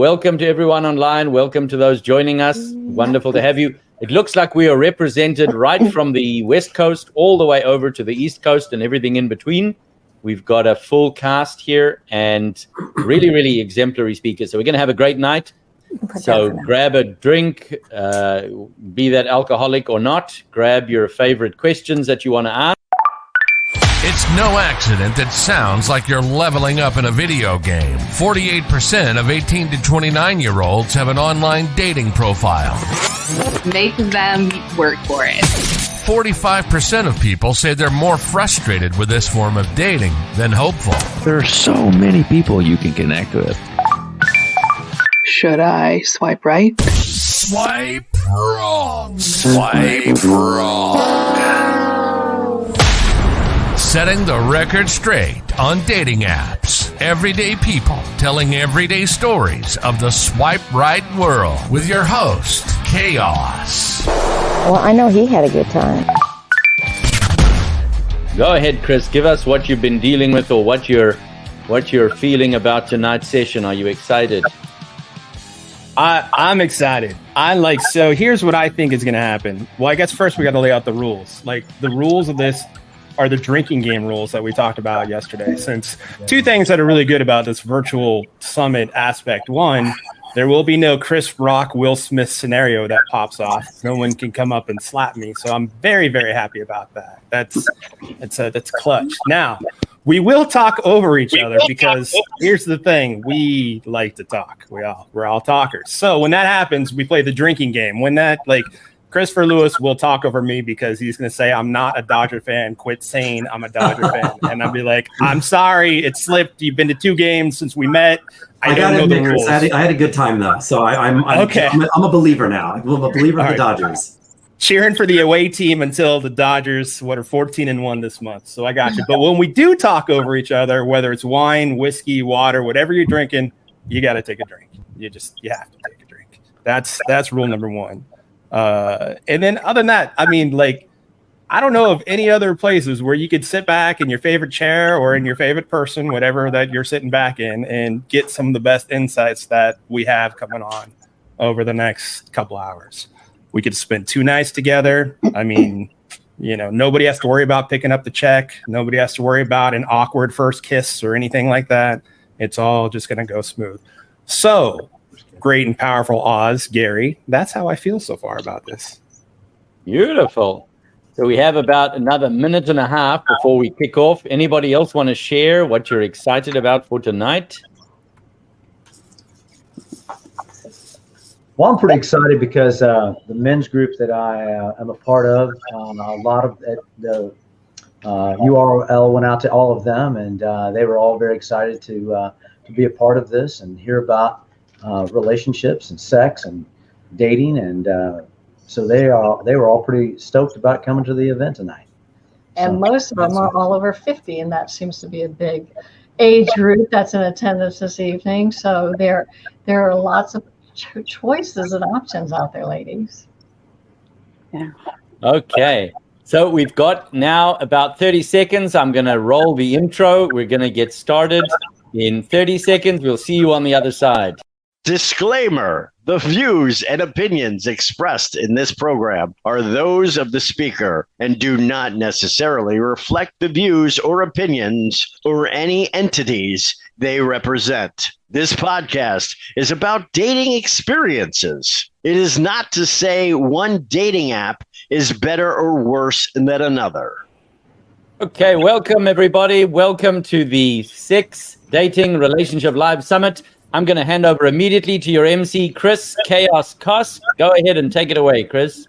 Welcome to everyone online. Welcome to those joining us. Wonderful to have you. It looks like we are represented right from the West Coast all the way over to the East Coast and everything in between. We've got a full cast here and really, really exemplary speakers. So we're going to have a great night. So grab a drink, be that alcoholic or not. Grab your favorite questions that you want to ask. It's no accident that sounds like you're leveling up in a video game. 48% of 18 to 29-year-olds have an online dating profile. Make them work for it. 45% of people say they're more frustrated with this form of dating than hopeful. There are so many people you can connect with. Should I swipe right? Swipe wrong. Swipe wrong. Setting the record straight on dating apps. Everyday people telling everyday stories of the swipe right world with your host, Koss. Well, I know he had a good time. Go ahead, Chris. Give us what you've been dealing with or what you're feeling about tonight's session. Are you excited? I'm excited. So here's what I think is going to happen. Well, I guess first we got to lay out the rules. Like, the rules of this are the drinking game rules that we talked about yesterday. Since two things that are really good about this virtual summit aspect. One, there will be no Chris Rock, Will Smith scenario that pops off. No one can come up and slap me. So I'm very, very happy about that. That's clutch. Now, we will talk over each other because here's the thing. We like to talk. We're all talkers. So when that happens, we play the drinking game. When that, Christopher Lewis will talk over me because he's going to say, I'm not a Dodger fan. Quit saying I'm a Dodger fan. And I'll be like, I'm sorry. It slipped. You've been to 2 games since we met. I don't know the rules. I had a good time, though. So I'm okay. I'm a believer now. I'm a believer of the Dodgers. Cheering for the away team until the Dodgers, are 14-1 this month. So I got you. But when we do talk over each other, whether it's wine, whiskey, water, whatever you're drinking, you got to take a drink. You have to take a drink. That's rule number 1. And then other than that, I don't know of any other places where you could sit back in your favorite chair or in your favorite person, whatever that you're sitting back in, and get some of the best insights that we have coming on over the next couple hours. We could spend 2 nights together. Nobody has to worry about picking up the check. Nobody has to worry about an awkward first kiss or anything like that. It's all just going to go smooth. So, great and powerful Oz, Gary. That's how I feel so far about this. Beautiful. So we have about another minute and a half before we kick off. Anybody else want to share what you're excited about for tonight? Well, I'm pretty excited because the men's group that I am a part of, a lot of the URL went out to all of them, and they were all very excited to be a part of this and hear about relationships and sex and dating, and so they were all pretty stoked about coming to the event tonight. And most of them are all over 50, and that seems to be a big age group that's in attendance this evening. So there are lots of choices and options out there, ladies. Yeah. Okay. So we've got now about 30 seconds. I'm going to roll the intro. We're going to get started in 30 seconds. We'll see you on the other side. Disclaimer: the views and opinions expressed in this program are those of the speaker and do not necessarily reflect the views or opinions or any entities they represent. This podcast is about dating experiences. It is not to say one dating app is better or worse than another. Okay, welcome everybody. Welcome to the 6th Dating Relationship Live Summit. I'm going to hand over immediately to your MC, Chris Koss. Go ahead and take it away, Chris.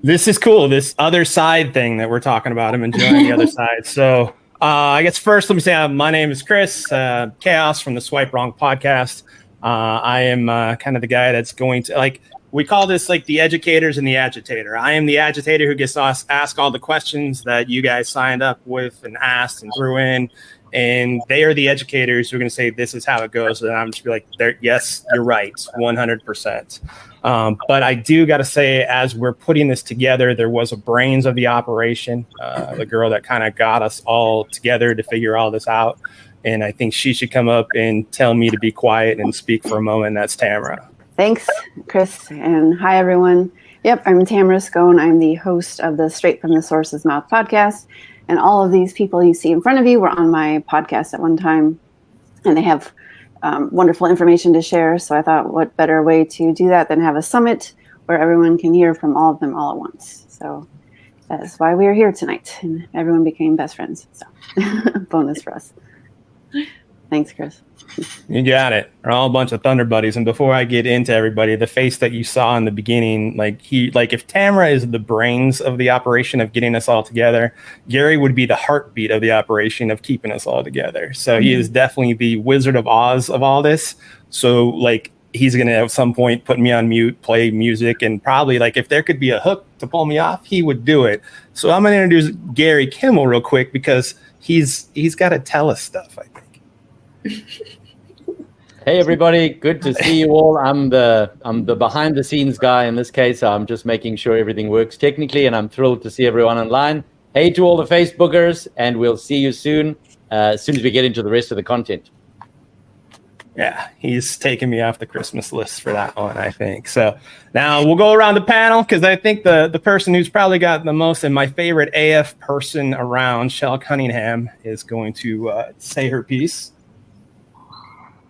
This is cool. This other side thing that we're talking about. I'm enjoying the other side. So I guess first, let me say my name is Chris Koss from the Swipe Wrong podcast. I am kind of the guy that's going to, we call this the educators and the agitator. I am the agitator who gets to ask all the questions that you guys signed up with and asked and threw in. And they are the educators who are going to say, this is how it goes. And I'm just be like, yes, you're right, 100%. But I do got to say, as we're putting this together, there was a brains of the operation, the girl that kind of got us all together to figure all this out. and I think she should come up and tell me to be quiet and speak for a moment. That's Tamara. Thanks, Chris, and hi, everyone. Yep, I'm Tamara Schoon. I'm the host of the Straight from the Source's Mouth podcast, and all of these people you see in front of you were on my podcast at one time, and they have wonderful information to share, so I thought what better way to do that than have a summit where everyone can hear from all of them all at once. So that's why we are here tonight, and everyone became best friends, so bonus for us. Thanks, Chris. You got it. We're all a bunch of Thunder Buddies. And before I get into everybody, the face that you saw in the beginning, like if Tamara is the brains of the operation of getting us all together, Gary would be the heartbeat of the operation of keeping us all together. So he is definitely the Wizard of Oz of all this. So like he's going to at some point put me on mute, play music, and probably like if there could be a hook to pull me off, he would do it. So I'm going to introduce Gary Kimmel real quick because he's got to tell us stuff, I think. Hey everybody, good to see you all. I'm the behind the scenes guy in this case. I'm just making sure everything works technically, and I'm thrilled to see everyone online. Hey to all the Facebookers, and we'll see you soon as we get into the rest of the content. Yeah, he's taking me off the Christmas list for that one, I think. So now we'll go around the panel because I think the person who's probably got the most, and my favorite AF person around, Shell Cunningham, is going to say her piece.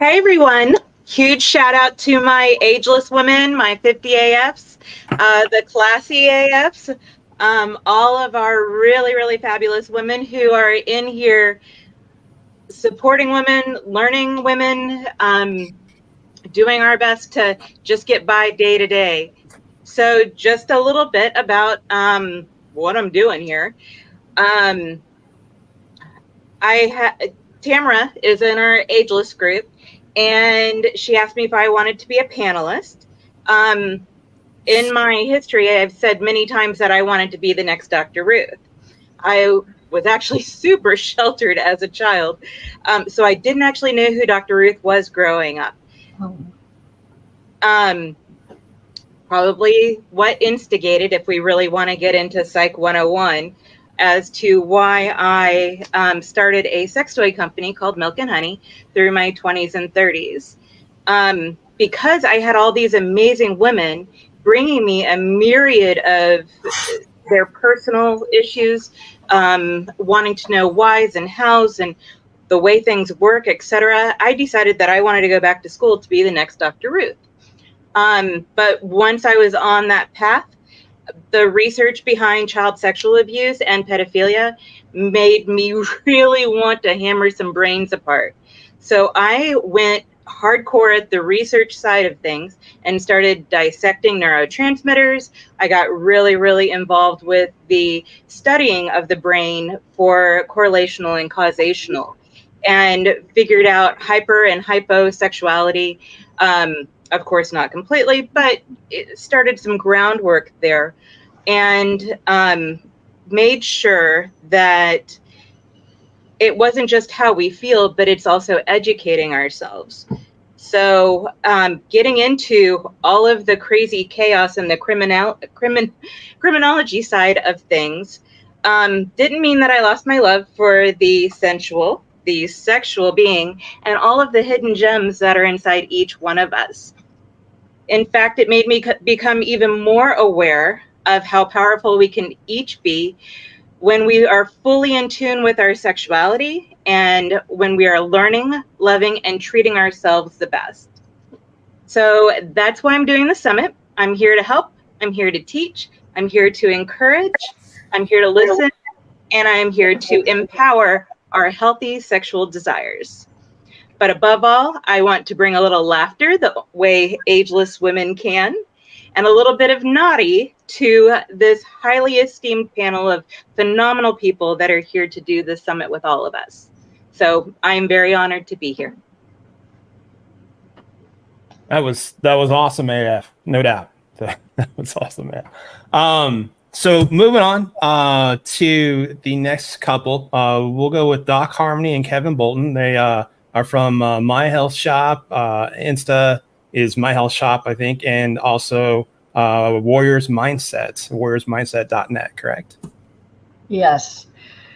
Hey everyone, huge shout out to my ageless women, my 50 AFs, the classy AFs, all of our really, really fabulous women who are in here supporting women, learning women, doing our best to just get by day to day. So just a little bit about what I'm doing here. Tamara is in our ageless group, and she asked me if I wanted to be a panelist. In my history, I've said many times that I wanted to be the next Dr. Ruth. I was actually super sheltered as a child, so I didn't actually know who Dr. Ruth was growing up. Probably what instigated, if we really want to get into Psych 101, as to why I started a sex toy company called Milk and Honey through my 20s and 30s. Because I had all these amazing women bringing me a myriad of their personal issues, wanting to know whys and hows and the way things work, etc. I decided that I wanted to go back to school to be the next Dr. Ruth. But once I was on that path, the research behind child sexual abuse and pedophilia made me really want to hammer some brains apart. So I went hardcore at the research side of things and started dissecting neurotransmitters. I got really, really involved with the studying of the brain for correlational and causational, and figured out hyper and hyposexuality. Of course, not completely, but it started some groundwork there, and made sure that it wasn't just how we feel, but it's also educating ourselves. So getting into all of the crazy chaos and the criminology side of things didn't mean that I lost my love for the sensual, the sexual being, and all of the hidden gems that are inside each one of us. In fact, it made me become even more aware of how powerful we can each be when we are fully in tune with our sexuality and when we are learning, loving, and treating ourselves the best. So that's why I'm doing the summit. I'm here to help. I'm here to teach. I'm here to encourage. I'm here to listen. And I'm here to empower our healthy sexual desires. But above all, I want to bring a little laughter the way ageless women can, and a little bit of naughty to this highly esteemed panel of phenomenal people that are here to do the summit with all of us. So I am very honored to be here. That was awesome, AF, no doubt. That was awesome, man. So moving on to the next couple, we'll go with Doc Harmony and Kevin Bolton. They are from My Health Shop. Insta is My Health Shop, I think, and also Warriors Mindset, warriorsmindset.net, correct? Yes.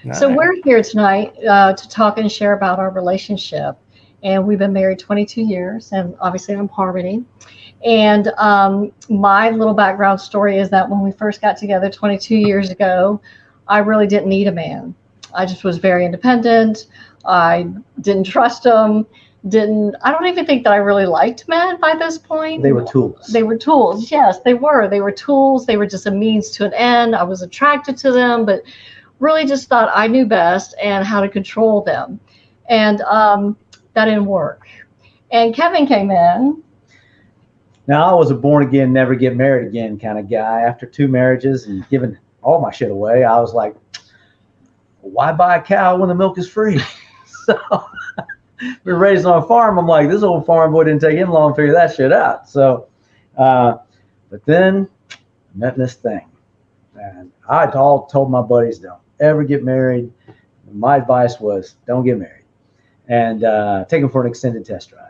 Nice. So we're here tonight to talk and share about our relationship. And we've been married 22 years, and obviously I'm Harmony. And my little background story is that when we first got together 22 years ago, I really didn't need a man. I just was very independent. I didn't trust him. I don't even think that I really liked men by this point. They were tools. They were tools. Yes, they were. They were tools. They were just a means to an end. I was attracted to them, but really just thought I knew best and how to control them. And that didn't work. And Kevin came in. Now, I was a born again, never get married again kind of guy. After 2 marriages and giving all my shit away, I was like, why buy a cow when the milk is free? So we were raised on a farm. I'm like, this old farm boy didn't take him long to figure that shit out. So, but then I met this thing. And I told my buddies, don't ever get married. My advice was, don't get married. And take them for an extended test drive.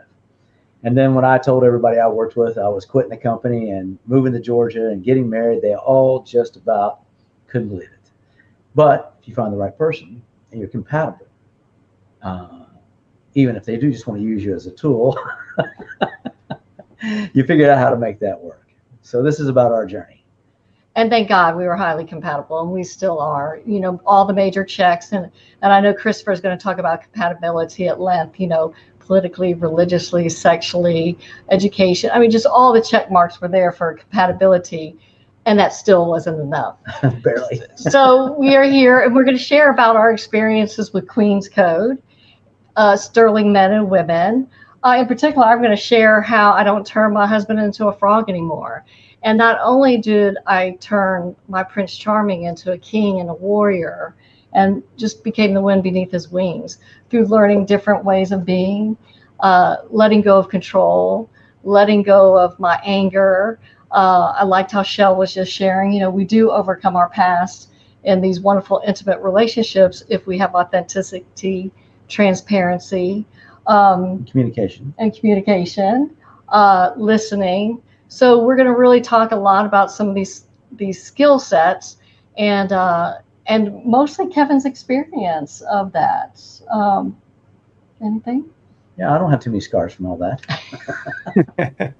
And then when I told everybody I worked with, I was quitting the company and moving to Georgia and getting married, they all just about couldn't believe it. But if you find the right person and you're compatible, even if they do just want to use you as a tool, you figure out how to make that work. So this is about our journey. And thank God we were highly compatible, and we still are. You know, all the major checks, and I know Christopher is going to talk about compatibility at length, you know, politically, religiously, sexually, education. I mean, just all the check marks were there for compatibility, and that still wasn't enough. Barely. So we are here, and we're going to share about our experiences with Queen's Code, sterling men and women. In particular, I'm going to share how I don't turn my husband into a frog anymore. And not only did I turn my Prince Charming into a king and a warrior, and just became the wind beneath his wings through learning different ways of being, letting go of control, letting go of my anger. I liked how Shell was just sharing, you know, we do overcome our past in these wonderful, intimate relationships if we have authenticity, transparency, communication, listening. So we're going to really talk a lot about some of these skill sets and mostly Kevin's experience of that. Anything? Yeah, I don't have too many scars from all that.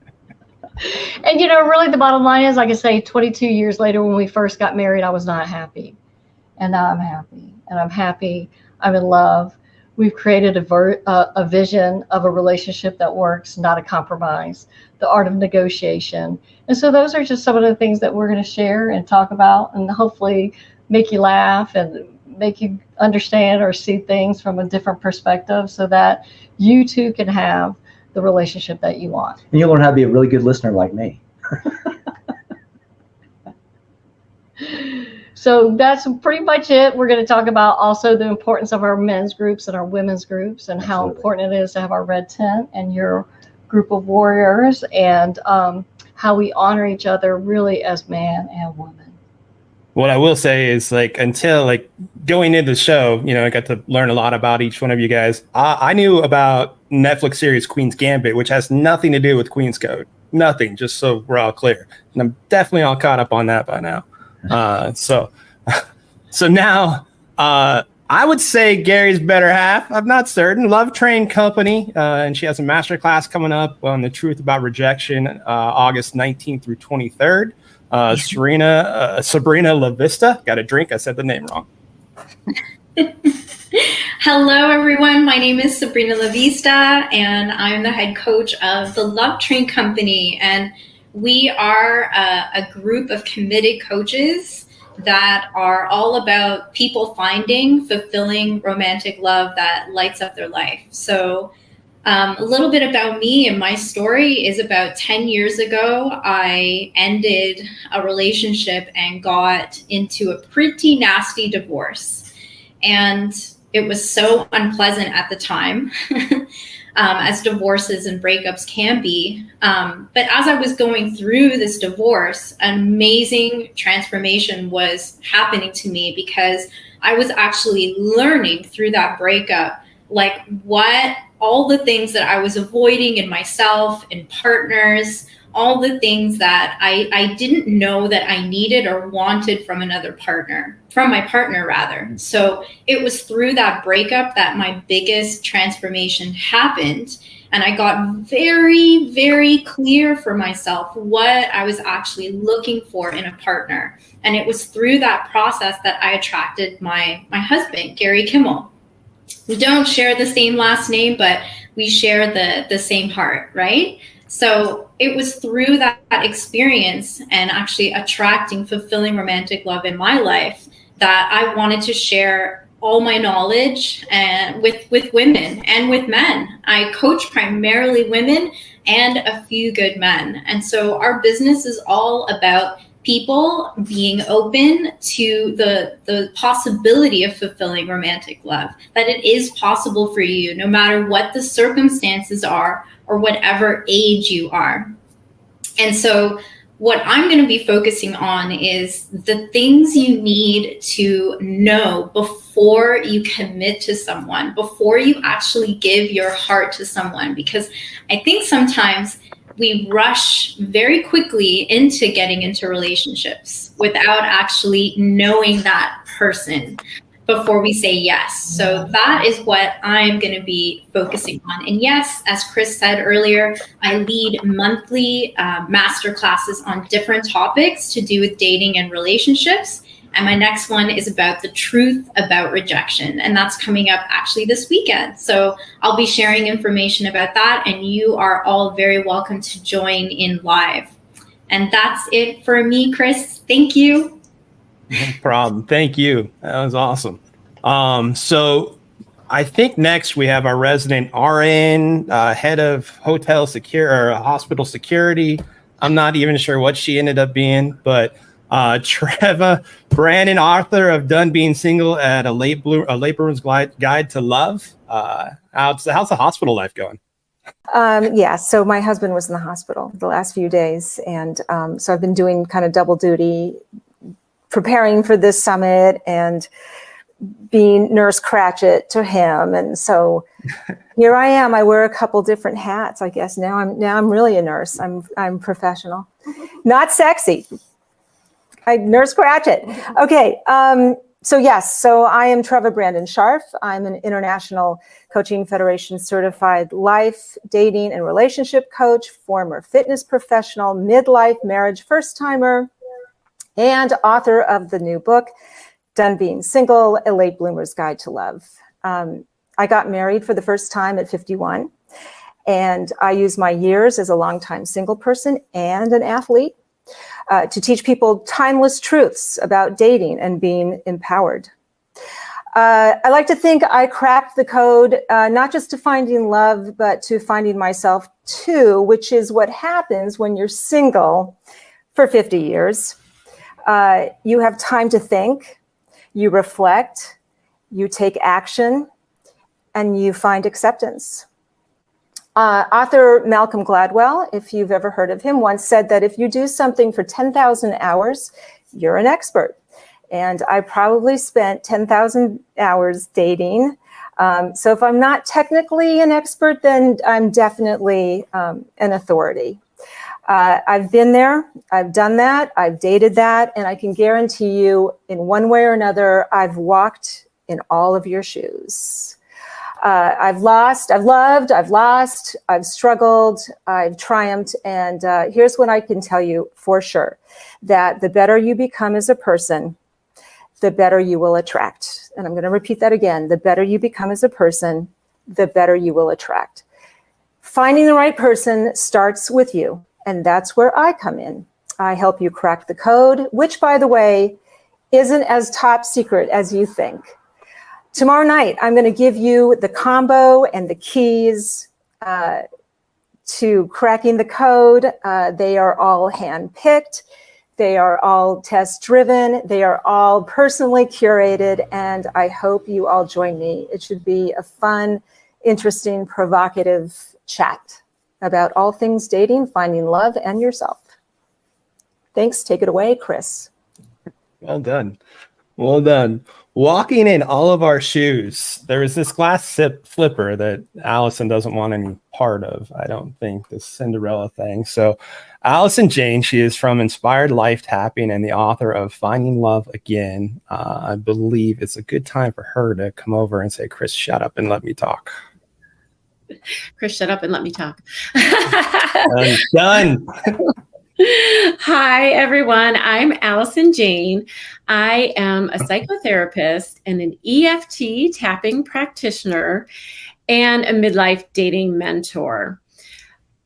And, you know, really the bottom line is, like I say, 22 years later, when we first got married, I was not happy. And now I'm happy. And I'm happy. I'm in love. We've created a vision of a relationship that works, not a compromise, the art of negotiation. And so those are just some of the things that we're going to share and talk about, and hopefully make you laugh and make you understand or see things from a different perspective so that you too can have the relationship that you want. And you'll learn how to be a really good listener like me. So that's pretty much it. We're going to talk about also the importance of our men's groups and our women's groups, and how important it is to have our red tent and your group of warriors, and how we honor each other really as man and woman. What I will say is, like, until like going into the show, you know, I got to learn a lot about each one of you guys. I knew about Netflix series Queen's Gambit, which has nothing to do with Queen's Code. Nothing, just so we're all clear. And I'm definitely all caught up on that by now. So now I would say Gary's better half. I'm not certain. Love Train Company, and she has a master class coming up on the truth about rejection, August 19th through 23rd. Sabrina La Vista. Got a drink. I said the name wrong. Hello, everyone. My name is Sabrina La Vista, and I'm the head coach of the Love Train Company. And we are a group of committed coaches that are all about people finding fulfilling romantic love that lights up their life. So a little bit about me and my story is about 10 years ago, I ended a relationship and got into a pretty nasty divorce. And it was so unpleasant at the time, as divorces and breakups can be. But as I was going through this divorce, an amazing transformation was happening to me, because I was actually learning through that breakup, like what all the things that I was avoiding in myself, in partners, all the things that I didn't know that I needed or wanted from another partner, from my partner rather. So it was through that breakup that my biggest transformation happened. And I got very, very clear for myself what I was actually looking for in a partner. And it was through that process that I attracted my husband, Gary Kimmel. We don't share the same last name, but we share the same heart, right? So it was through that experience and actually attracting fulfilling romantic love in my life that I wanted to share all my knowledge and with women and with men. I coach primarily women and a few good men. And so our business is all about people being open to the possibility of fulfilling romantic love, that it is possible for you no matter what the circumstances are or whatever age you are. And so what I'm going to be focusing on is the things you need to know before you commit to someone, before you actually give your heart to someone, because I think sometimes we rush very quickly into getting into relationships without actually knowing that person before we say yes. So that is what I'm going to be focusing on. And yes, as Chris said earlier, I lead monthly master classes on different topics to do with dating and relationships. And my next one is about the truth about rejection. And that's coming up actually this weekend. So I'll be sharing information about that. And you are all very welcome to join in live. And that's it for me, Chris. Thank you. No problem. Thank you. That was awesome. So I think next we have our resident RN, head of hotel hospital security. I'm not even sure what she ended up being, but Treva Brandon, author of Done Being Single at a Late Bloomer's Guide to Love. How's the hospital life going? Yeah, so my husband was in the hospital the last few days, and so I've been doing kind of double duty, preparing for this summit and being Nurse Cratchit to him. And so here I am. I wear a couple different hats, I guess. Now I'm really a nurse. I'm professional, not sexy. I Nurse Cratchit. Okay. So I am Treva Brandon Scharf. I'm an International Coaching Federation certified life, dating, and relationship coach, former fitness professional, midlife, marriage first-timer, and author of the new book, Done Being Single, A Late Bloomer's Guide to Love. I got married for the first time at 51, and I use my years as a longtime single person and an athlete to teach people timeless truths about dating and being empowered. I like to think I cracked the code, not just to finding love, but to finding myself too, which is what happens when you're single for 50 years. You have time to think, you reflect, you take action, and you find acceptance. Author Malcolm Gladwell, if you've ever heard of him, once said that if you do something for 10,000 hours, you're an expert. And I probably spent 10,000 hours dating. So if I'm not technically an expert, then I'm definitely an authority. I've been there, I've done that, I've dated that, and I can guarantee you in one way or another, I've walked in all of your shoes. I've lost, I've loved, I've lost, I've struggled, I've triumphed, and here's what I can tell you for sure, that the better you become as a person, the better you will attract. And I'm going to repeat that again. The better you become as a person, the better you will attract. Finding the right person starts with you. And that's where I come in. I help you crack the code, which, by the way, isn't as top secret as you think. Tomorrow night, I'm going to give you the combo and the keys to cracking the code. They are all hand-picked. They are all test-driven. They are all personally curated. And I hope you all join me. It should be a fun, interesting, provocative chat about all things dating, finding love, and yourself. Thanks. Take it away, Chris. Well done. Well done. walking in all of our shoes, there was this glass flipper that Allison doesn't want any part of, I don't think, this Cinderella thing. So Allison Jayne, she is from Inspired Life Tapping and the author of Finding Love Again. I believe it's a good time for her to come over and say, Chris, shut up and let me talk. Chris, shut up and let me talk. Done. Hi, everyone. I'm Allison Jayne. I am a psychotherapist and an EFT tapping practitioner and a midlife dating mentor.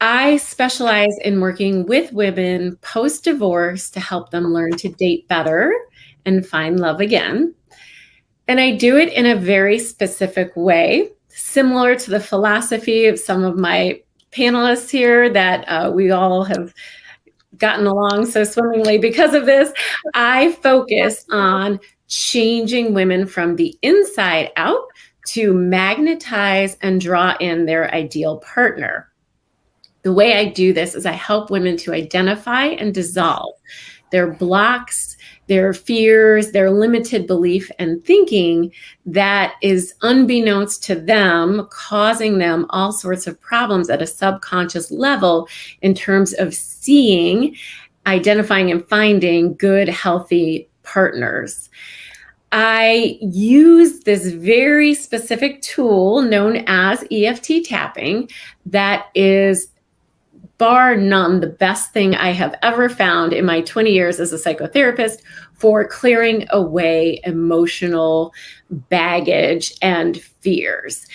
I specialize in working with women post-divorce to help them learn to date better and find love again. And I do it in a very specific way, similar to the philosophy of some of my panelists here that we all have gotten along so swimmingly because of this. I focus on changing women from the inside out to magnetize and draw in their ideal partner. The way I do this is I help women to identify and dissolve their blocks, their fears, their limited belief and thinking that is unbeknownst to them, causing them all sorts of problems at a subconscious level in terms of seeing, identifying, and finding good, healthy partners. I use this very specific tool known as EFT tapping that is bar none the best thing I have ever found in my 20 years as a psychotherapist for clearing away emotional baggage and fears.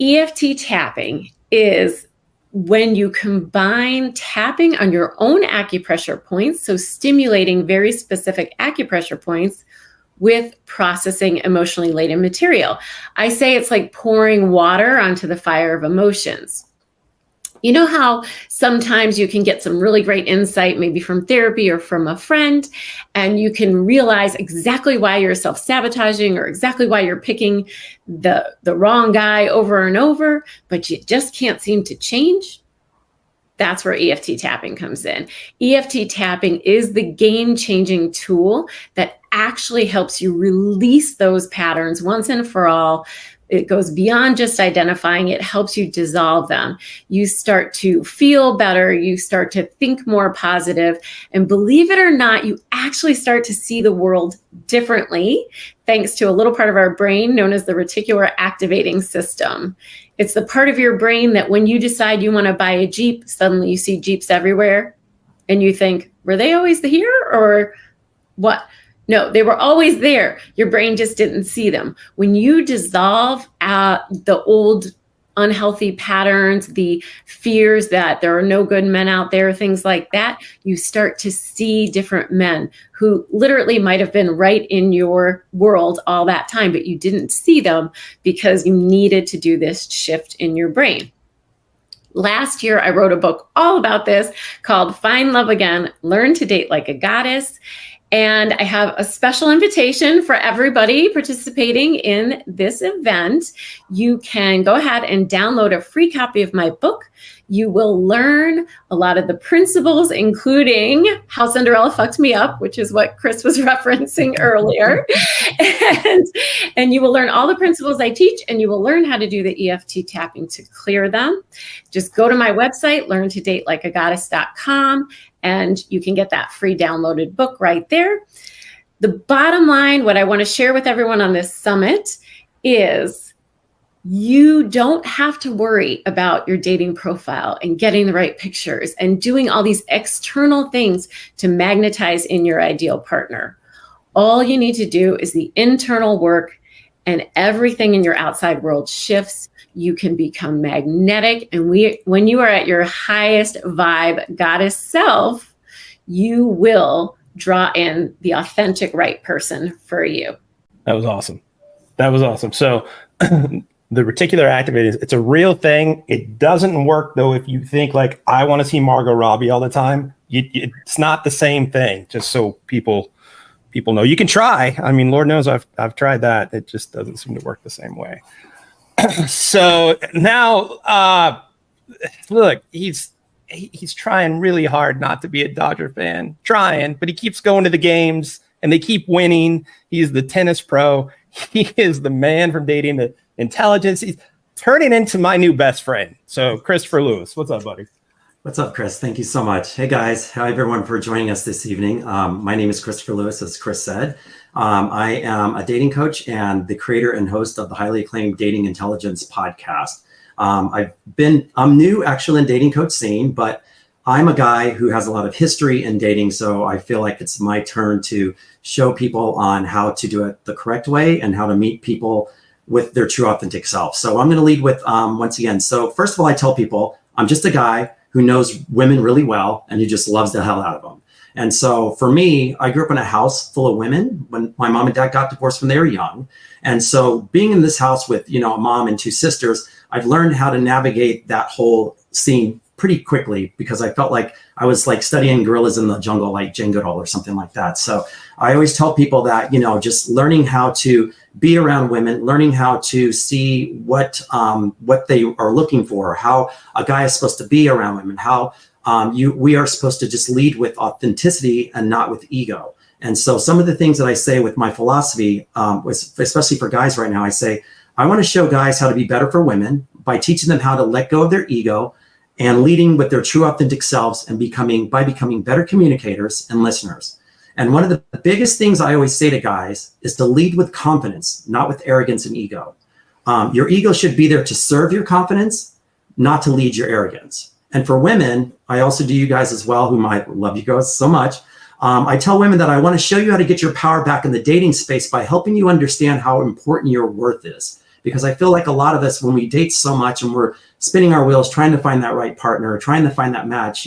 EFT tapping is when you combine tapping on your own acupressure points, so stimulating very specific acupressure points, with processing emotionally laden material. I say it's like pouring water onto the fire of emotions. You know how sometimes you can get some really great insight, maybe from therapy or from a friend, and you can realize exactly why you're self-sabotaging or exactly why you're picking the wrong guy over and over, but you just can't seem to change? That's where EFT tapping comes in. EFT tapping is the game-changing tool that actually helps you release those patterns once and for all. It goes beyond just identifying, it helps you dissolve them. You start to feel better, you start to think more positive, and believe it or not, you actually start to see the world differently thanks to a little part of our brain known as the reticular activating system. It's the part of your brain that when you decide you want to buy a Jeep, suddenly you see Jeeps everywhere and you think, were they always here or what? No, they were always there. Your brain just didn't see them. When you dissolve the old unhealthy patterns, the fears that there are no good men out there, things like that, you start to see different men who literally might have been right in your world all that time, but you didn't see them because you needed to do this shift in your brain. Last year, I wrote a book all about this called Find Love Again, Learn to Date Like a Goddess. And I have a special invitation for everybody participating in this event. You can go ahead and download a free copy of my book. You will learn a lot of the principles, including how Cinderella fucked me up, which is what Chris was referencing earlier. And you will learn all the principles I teach, and you will learn how to do the EFT tapping to clear them. Just go to my website, learntodatelakeagoddess.com, and you can get that free downloaded book right there. The bottom line, what I want to share with everyone on this summit is you don't have to worry about your dating profile and getting the right pictures and doing all these external things to magnetize in your ideal partner. All you need to do is the internal work, and everything in your outside world shifts. You can become magnetic. And when you are at your highest vibe goddess self, you will draw in the authentic right person for you. That was awesome. So the reticular activating, it's a real thing. It doesn't work though if you think like, I want to see Margot Robbie all the time. It's not the same thing, just so people know. You can try. I mean, Lord knows I've tried that. It just doesn't seem to work the same way. So now, look, he's trying really hard not to be a Dodger fan, but he keeps going to the games and they keep winning. He's the tennis pro. He is the man from dating the intelligence. He's turning into my new best friend. So Christopher Lewis, what's up, buddy? What's up, Chris? Thank you so much. Hey, guys. Hi, everyone, for joining us this evening. My name is Christopher Lewis, as Chris said. I am a dating coach and the creator and host of the highly acclaimed Dating Intelligence podcast. I'm new actually in dating coach scene, but I'm a guy who has a lot of history in dating. So I feel like it's my turn to show people on how to do it the correct way and how to meet people with their true authentic self. So I'm going to lead with, once again. So first of all, I tell people I'm just a guy who knows women really well and who just loves the hell out of them. And so for me, I grew up in a house full of women when my mom and dad got divorced when they were young. And so being in this house with, a mom and two sisters, I've learned how to navigate that whole scene pretty quickly because I felt like I was like studying gorillas in the jungle, like Jane Goodall or something like that. So I always tell people that, just learning how to be around women, learning how to see what they are looking for, how a guy is supposed to be around women, how we are supposed to just lead with authenticity and not with ego. And so some of the things that I say with my philosophy, especially for guys right now, I say, I want to show guys how to be better for women by teaching them how to let go of their ego and leading with their true authentic selves and becoming better communicators and listeners. And one of the biggest things I always say to guys is to lead with confidence, not with arrogance and ego. Your ego should be there to serve your confidence, not to lead your arrogance. And for women, I also do you guys as well, whom I love you guys so much. I tell women that I want to show you how to get your power back in the dating space by helping you understand how important your worth is. Because I feel like a lot of us, when we date so much and we're spinning our wheels, trying to find that right partner, trying to find that match,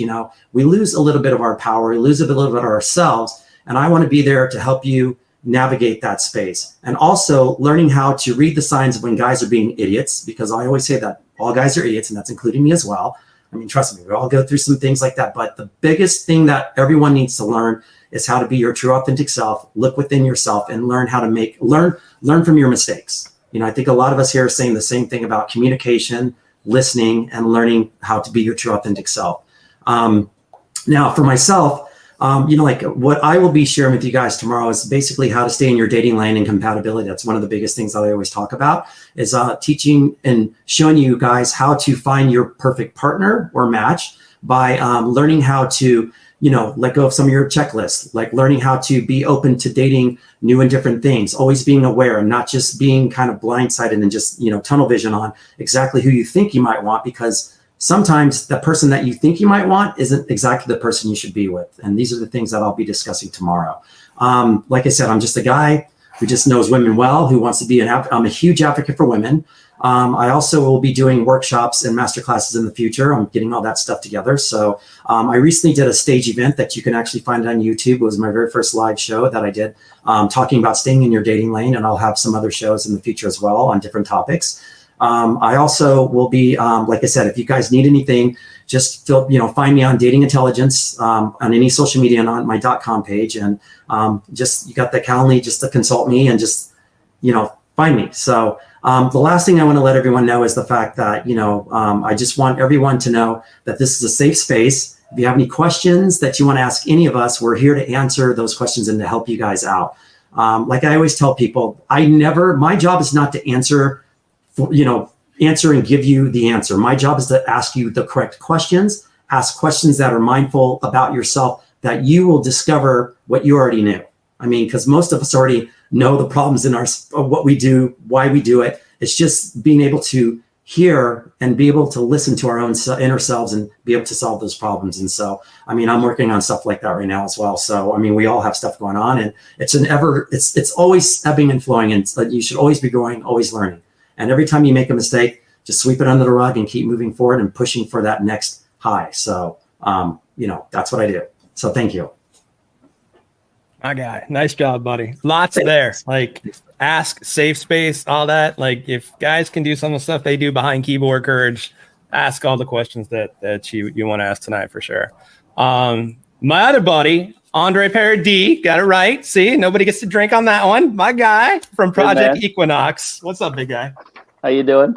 we lose a little bit of our power, we lose a little bit of ourselves. And I want to be there to help you navigate that space. And also learning how to read the signs of when guys are being idiots, because I always say that all guys are idiots, and that's including me as well. I mean, trust me, we all go through some things like that. But the biggest thing that everyone needs to learn is how to be your true authentic self, look within yourself, and learn how to learn from your mistakes. I think a lot of us here are saying the same thing about communication, listening, and learning how to be your true authentic self. Now, for myself, like what I will be sharing with you guys tomorrow is basically how to stay in your dating lane and compatibility. That's one of the biggest things that I always talk about is teaching and showing you guys how to find your perfect partner or match by learning how to let go of some of your checklists, like learning how to be open to dating new and different things, always being aware and not just being kind of blindsided and just, tunnel vision on exactly who you think you might want, because sometimes the person that you think you might want isn't exactly the person you should be with. And these are the things that I'll be discussing tomorrow. Like I said, I'm just a guy who just knows women well, who wants to be I'm a huge advocate for women. I also will be doing workshops and masterclasses in the future. I'm getting all that stuff together. So I recently did a stage event that you can actually find on YouTube. It was my very first live show that I did talking about staying in your dating lane. And I'll have some other shows in the future as well on different topics. I also will be, like I said, if you guys need anything, just find me on Dating Intelligence on any social media and on my .com page. And you got the Calendly just to consult me and just, find me. So the last thing I want to let everyone know is the fact that, I just want everyone to know that this is a safe space. If you have any questions that you want to ask any of us, we're here to answer those questions and to help you guys out. Like I always tell people, my job is not to answer and give you the answer. My job is to ask you the correct questions, ask questions that are mindful about yourself, that you will discover what you already knew. I mean, because most of us already know the problems in what we do, why we do it. It's just being able to hear and be able to listen to our own inner selves and be able to solve those problems. And so, I mean, I'm working on stuff like that right now as well. So, I mean, we all have stuff going on, and it's always ebbing and flowing, and you should always be growing, always learning. And every time you make a mistake, just sweep it under the rug and keep moving forward and pushing for that next high. So, that's what I do. So thank you. My guy. Nice job, buddy. Lots there. Like ask, safe space, all that. Like if guys can do some of the stuff they do behind keyboard courage, ask all the questions that you want to ask tonight for sure. My other buddy, Andre Paradis, got it right. See, nobody gets to drink on that one. My guy from Project Equinox. What's up, big guy? How you doing?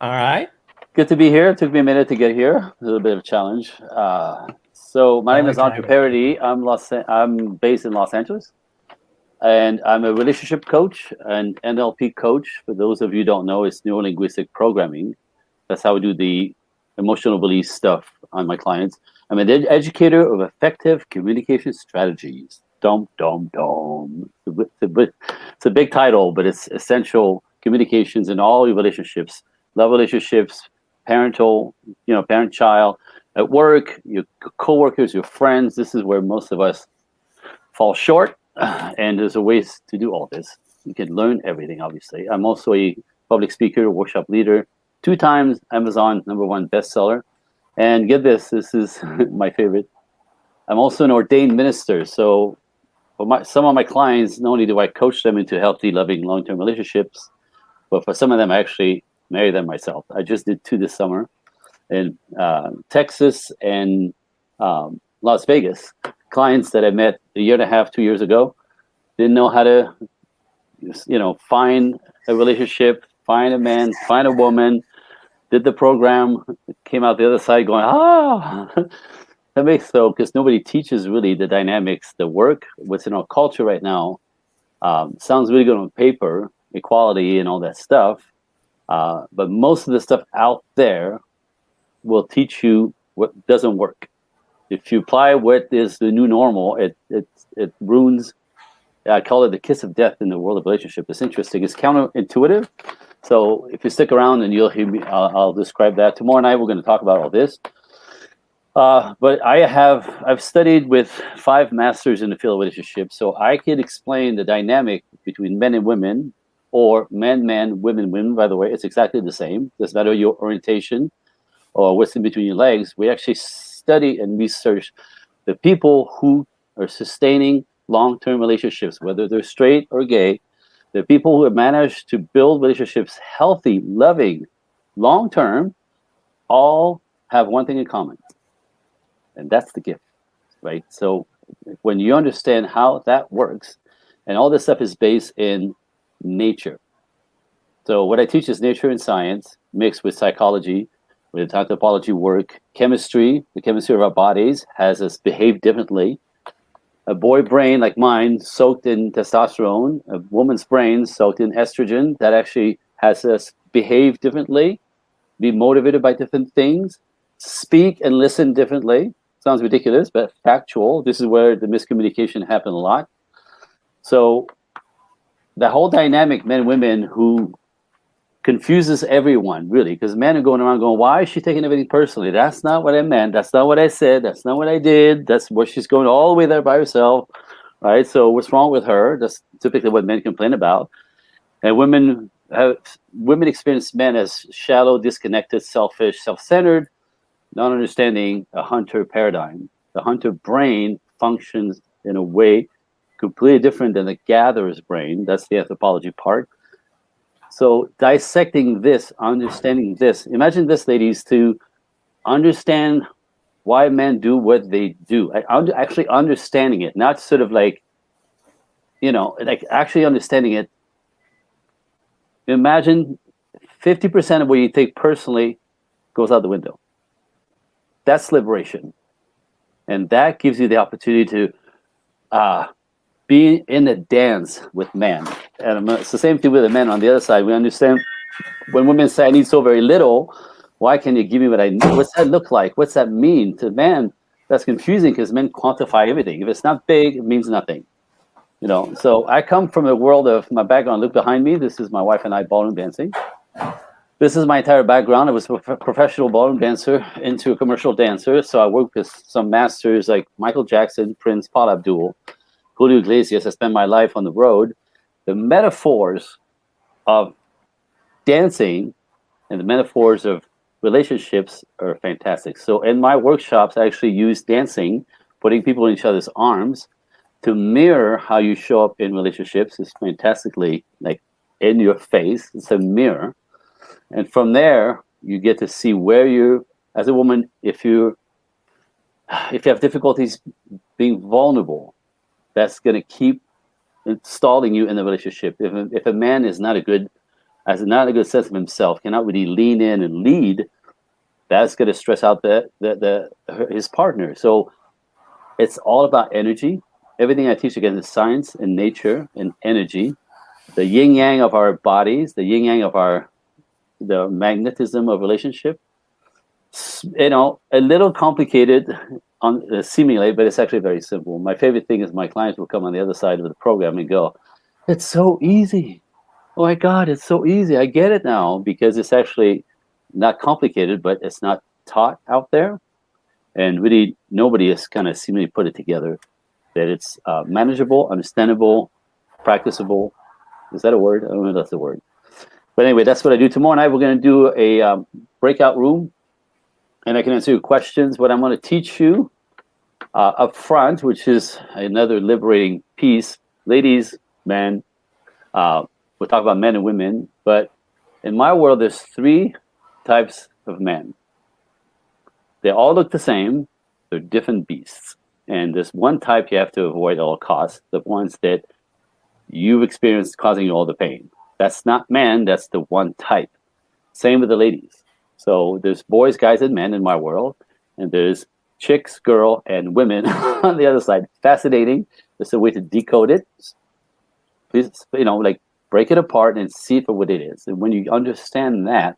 All right. Good to be here. It took me a minute to get here. A little bit of a challenge. So my name is Andre Paradis. I'm based in Los Angeles. and I'm a relationship coach and NLP coach. For those of you who don't know, it's neuro-linguistic programming. That's how we do the emotional release stuff on my clients. I'm an educator of effective communication strategies. Dum, dum, dum. It's a big title, but it's essential communications in all your relationships, love relationships, parental, parent-child, at work, your coworkers, your friends. This is where most of us fall short. And there's a ways to do all this. You can learn everything, obviously. I'm also a public speaker, workshop leader, 2 times Amazon #1 bestseller. And get this, this is my favorite. I'm also an ordained minister. So for some of my clients, not only do I coach them into healthy, loving, long-term relationships, but for some of them, I actually marry them myself. I just did 2 this summer in Texas and Las Vegas. Clients that I met a year and a half, 2 years ago, didn't know how to, find a relationship, find a man, find a woman, did the program, came out the other side going, that makes so, because nobody teaches really the dynamics, the work, what's in our culture right now. Sounds really good on paper, equality and all that stuff. But most of the stuff out there will teach you what doesn't work. If you apply what is the new normal, it ruins. I call it the kiss of death in the world of relationship. It's interesting. It's counterintuitive. So if you stick around, and you'll hear me, I'll describe that. Tomorrow night we're going to talk about all this. But I've studied with 5 masters in the field of relationships, so I can explain the dynamic between men and women, or men, women. By the way, it's exactly the same. Doesn't matter your orientation or what's in between your legs. We actually study and research the people who are sustaining long-term relationships, whether they're straight or gay. The people who have managed to build relationships healthy, loving, long-term, all have one thing in common, and that's the gift, right? So when you understand how that works, and all this stuff is based in nature. So what I teach is nature and science mixed with psychology, with anthropology work, chemistry. The chemistry of our bodies has us behave differently. A boy brain like mine soaked in testosterone, a woman's brain soaked in estrogen, that actually has us behave differently, be motivated by different things, speak and listen differently. Sounds ridiculous, but factual. This is where the miscommunication happened a lot. So the whole dynamic, men and women, who confuses everyone, really, because men are going around going, why is she taking everything personally? That's not what I meant. That's not what I said. That's not what I did. That's what she's going all the way there by herself, right? So what's wrong with her? That's typically what men complain about. And women experience men as shallow, disconnected, selfish, self-centered, not understanding a hunter paradigm. The hunter brain functions in a way completely different than the gatherer's brain. That's the anthropology part. So dissecting this, understanding this, imagine this, ladies, to understand why men do what they do. Actually understanding it, not sort of like actually understanding it. Imagine 50% of what you take personally goes out the window. That's liberation. And that gives you the opportunity to be in a dance with men. And it's the same thing with the men on the other side. We understand when women say, I need so very little, why can you give me what I need? What's that look like? What's that mean? To men, that's confusing because men quantify everything. If it's not big, it means nothing. So I come from a world of my background. Look behind me. This is my wife and I ballroom dancing. This is my entire background. I was a professional ballroom dancer into a commercial dancer. So I worked with some masters like Michael Jackson, Prince, Paul Abdul, Julio Iglesias. I spent my life on the road. The metaphors of dancing and the metaphors of relationships are fantastic. So in my workshops, I actually use dancing, putting people in each other's arms, to mirror how you show up in relationships. It's fantastically like in your face. It's a mirror. And from there, you get to see where you, as a woman, if you have difficulties being vulnerable, that's going to keep installing you in the relationship. If a man has not a good sense of himself, cannot really lean in and lead, that's going to stress out his partner. So it's all about energy. everything I teach again is science and nature and energy, the yin yang of our bodies, the yin yang of the magnetism of relationship. You know, a little complicated seemingly, but it's actually very simple. My favorite thing is my clients will come on the other side of the program and go, "It's so easy. Oh my God, it's so easy. I get it now," because it's actually not complicated, but it's not taught out there. And really, nobody has kind of seemingly put it together that it's manageable, understandable, practicable. Is that a word? I don't know if that's a word. But anyway, that's what I do. Tomorrow night, we're going to do a breakout room, and I can answer your questions. What I'm going to teach you up front, which is another liberating piece. Ladies, men, we'll talk about men and women, but in my world, there's 3 types of men. They all look the same. They're different beasts. And there's one type you have to avoid at all costs, the ones that you've experienced causing you all the pain. That's not man, that's the one type. Same with the ladies. So there's boys, guys, and men in my world, and there's chicks, girl, and women on the other side. Fascinating. There's a way to decode it. Please, you know, like break it apart and see for what it is. And when you understand that,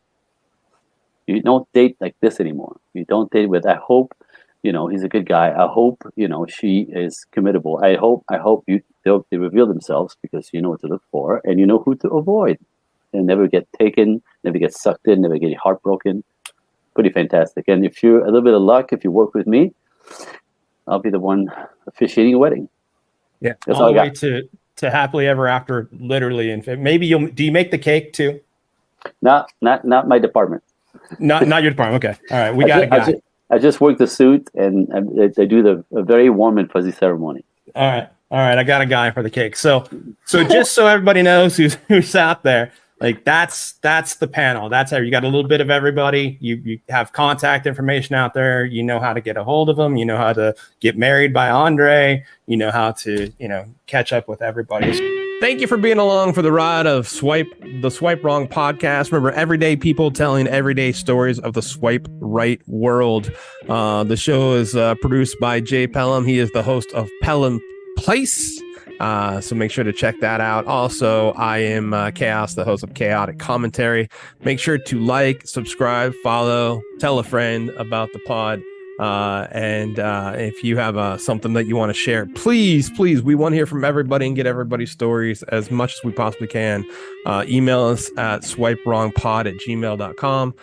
you don't date like this anymore. You don't date with, I hope, you know, he's a good guy. I hope, you know, she is committable. I hope they reveal themselves, because you know what to look for and you know who to avoid, and never get taken, never get sucked in, never get heartbroken. Pretty fantastic. And if you're a little bit of luck, if you work with me, I'll be the one officiating a wedding. Yeah, that's all the way to happily ever after, literally. And maybe do you make the cake too? Not my department. Not your department. Okay. All right. We got a guy. I just work the suit, and they do a very warm and fuzzy ceremony. All right. I got a guy for the cake. So just so everybody knows who's out there, like that's the panel. That's how you got a little bit of everybody. You have contact information out there. You know how to get a hold of them. You know how to get married by Andre. You know how to, you know, catch up with everybody. Thank you for being along for the ride of the Swipe Wrong podcast. Remember, everyday people telling everyday stories of the swipe right world. The show is produced by Jay Pelham. He is the host of Pelham Place. So make sure to check that out. Also, I am Chaos, the host of Chaotic Commentary. Make sure to like, subscribe, follow, tell a friend about the pod. And if you have something that you want to share, please, we want to hear from everybody and get everybody's stories as much as we possibly can. Email us at swipewrongpod@gmail.com.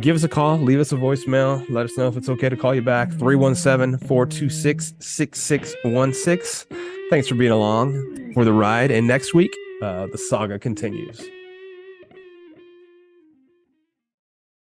Give us a call, leave us a voicemail, let us know if it's okay to call you back. 317-426-6616. Thanks for being along for the ride, and next week the saga continues.